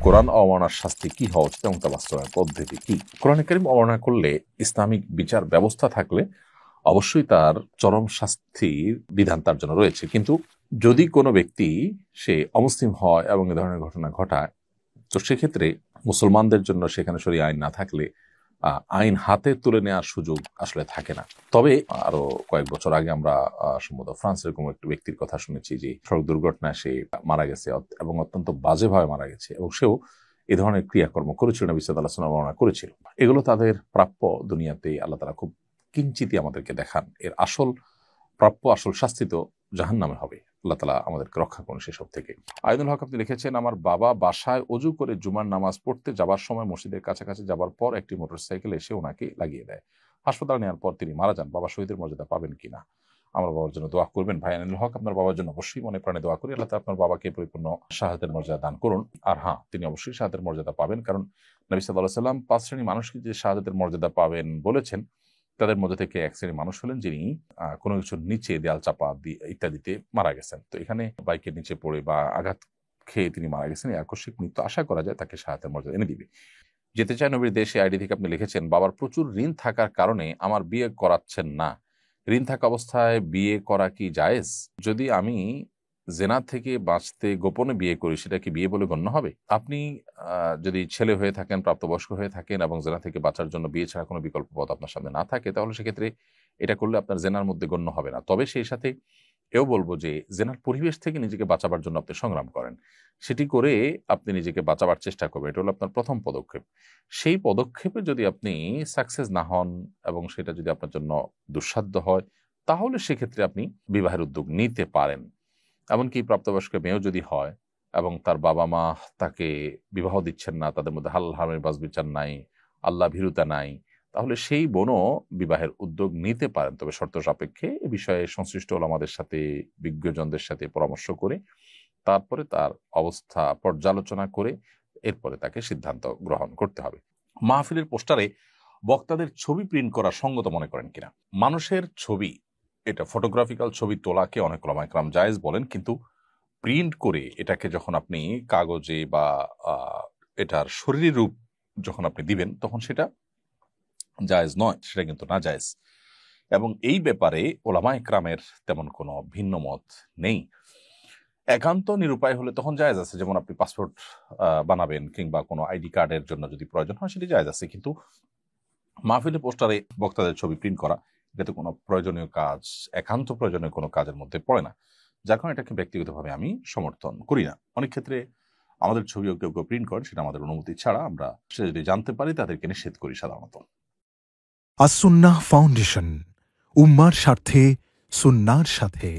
কোরআন অবমাননার শাস্তি কি হওয়া উচিত এবং তা বাস্তবায়নের পদ্ধতি কি? কোরআন কারীম অবমাননা করলে ইসলামিক বিচার ব্যবস্থা থাকলে অবশ্যই তার চরম শাস্তির বিধান তার জন্য রয়েছে। কিন্তু যদি কোনো ব্যক্তি সে অমুসলিম হয় এবং এ ধরনের ঘটনা ঘটায়, তো সেক্ষেত্রে মুসলমানদের জন্য সেখানে শরীয়ত আইন না থাকলে আইন হাতে তুলে নেওয়ার সুযোগ আসলে থাকে না। তবে আরো কয়েক বছর আগে আমরা সম্ভবত ফ্রান্সের কোনো একটি ব্যক্তির কথা শুনেছি যে সড়ক দুর্ঘটনায় সে মারা গেছে এবং অত্যন্ত বাজেভাবে মারা গেছে, এবং সেও এ ধরনের ক্রিয়াকর্ম করেছিল, নবী সাল্লাল্লাহু আলাইহি ওয়াসাল্লাম বর্ণনা করেছিল। এগুলো তাদের প্রাপ্য। দুনিয়াতে আল্লাহ তাআলা খুব কিঞ্চিতই আমাদেরকে দেখান, এর আসল প্রাপ্য আসল শাস্তি তো জাহান্নামে হবে। আল্লাহ তাআলা আমাদেরকে রক্ষা করুন সেসব থেকে। আইনুল হক আপনি লিখেছেন, আমার বাবা বাসায় অজু করে জুমার নামাজ পড়তে যাবার সময় মসজিদের কাছাকাছি যাবার পর একটি মোটরসাইকেল এসে ওনাকে লাগিয়ে দেয়। হাসপাতালে নেওয়ার পর তিনি মারা যান। বাবা শহীদের মর্যাদা পাবেন কিনা? আমার বাবার জন্য দোয়া করবেন। ভাই আইনুল হক, আপনার বাবার জন্য অবশ্যই মনে প্রাণে দোয়া করি। আল্লাহ তাআলা আপনার বাবাকে পরিপূর্ণ শাহাদাতের মর্যাদা দান করুন। আর হ্যাঁ, তিনি অবশ্যই শাহাদাতের মর্যাদা পাবেন, কারণ নবী সাল্লাল্লাহু আলাইহি ওয়াসাল্লাম 5 শ্রেণী মানুষকে যে শাহাদাতের মর্যাদা পাবেন বলেছেন, তাদের মধ্যে থেকে এক শ্রেণীর মানুষ হলেন যিনি কোনো কিছুর নিচে দেয়াল চাপা দিয়ে ইত্যাদিতে মারা গেছেন। তো এখানে বাইকের নিচে পড়ে বা আঘাত খেয়ে তিনি মারা গেছেন, এই আকস্মিক মৃত্যু আশা করা যায় তাকে শাহাদাতের মর্যাদা এনে দিবে। যেতে চায় নবীর দেশে আইডি থেকে আপনি লিখেছেন, বাবার প্রচুর ঋণ থাকার কারণে আমার বিয়ে করাচ্ছেন না। ঋণ থাকা অবস্থায় বিয়ে করা কি জায়েজ? যদি আমি জেনা থেকে বাঁচতে গোপনে বিয়ে করি, সেটা কি বিয়ে বলে গণ্য হবে? আপনি যদি ছেলে হয়ে থাকেন, প্রাপ্তবয়স্ক হয়ে থাকেন এবং জেনা থেকে বাঁচার জন্য বিয়ে ছাড়া কোনো বিকল্প পথ আপনার সামনে না থাকে, তাহলে সেক্ষেত্রে এটা করলে আপনার জেনার মধ্যে গণ্য হবে না। তবে সেই সাথে এও বলবো যে জেনার পরিবেশ থেকে নিজেকে বাঁচাবার জন্য আপনি সংগ্রাম করেন, সেটি করে আপনি নিজেকে বাঁচাবার চেষ্টা করবেন। এটা হলো আপনার প্রথম পদক্ষেপ। সেই পদক্ষেপে যদি আপনি সাকসেস না হন এবং সেটা যদি আপনার জন্য দুঃসাধ্য হয়, তাহলে সেক্ষেত্রে আপনি বিবাহের উদ্যোগ নিতে পারেন। এমনকি প্রাপ্তবয়স্ক মেয়েও যদি হয় এবং তার বাবা মা তাকে বিবাহ দিচ্ছেন না, তাদের মধ্যে হালাল হারামের বাছবিচার নাই, আল্লাহ ভীরুতা নাই, তাহলে সেই বোনও বিবাহের উদ্যোগ নিতে পারেন। তবে শর্ত সাপেক্ষে এ বিষয়ে সংশ্লিষ্ট ওলামাদের সাথে, বিজ্ঞজনদের সাথে পরামর্শ করে তারপরে তার অবস্থা পর্যালোচনা করে এরপরে তাকে সিদ্ধান্ত গ্রহণ করতে হবে। মাহফিলের পোস্টারে বক্তাদের ছবি প্রিন্ট করা সঙ্গত মনে করেন কিনা? মানুষের ছবি, এটা ফটোগ্রাফিক্যাল ছবি তোলাকে অনেক ওলামা ইকরাম জায়েজ বলেন, কিন্তু প্রিন্ট করে এটাকে যখন আপনি কাগজে বা এটার শরীরী রূপ যখন আপনি দিবেন, তখন সেটা জায়েজ নয়, সেটা কিন্তু না জায়েজ। এবং এই ব্যাপারে ওলামা ইকরামের তেমন কোনো ভিন্ন মত নেই। একান্ত নিরুপায় হলে তখন জায়েজ আছে, যেমন আপনি পাসপোর্ট বানাবেন কিংবা কোনো আইডি কার্ডের জন্য যদি প্রয়োজন হয়, সেটি জায়েজ আছে। কিন্তু মাহফিলের পোস্টারে বক্তাদের ছবি প্রিন্ট করা, এটা কোনো প্রয়োজনীয় কাজ, একান্ত প্রয়োজনীয় কোনো কাজের মধ্যে পড়ে না, যার কারণে এটাকে ব্যক্তিগতভাবে আমি সমর্থন করি না। অনেক ক্ষেত্রে আমাদের ছবিও কেউ কেউ প্রিন্ট করেন, সেটা আমাদের অনুমতি ছাড়া। আমরা সেটা যদি জানতে পারি তাদেরকে নিষেধ করি সাধারণত। আস-সুন্নাহ ফাউন্ডেশন, উম্মার স্বার্থে সুন্নাহর সাথে।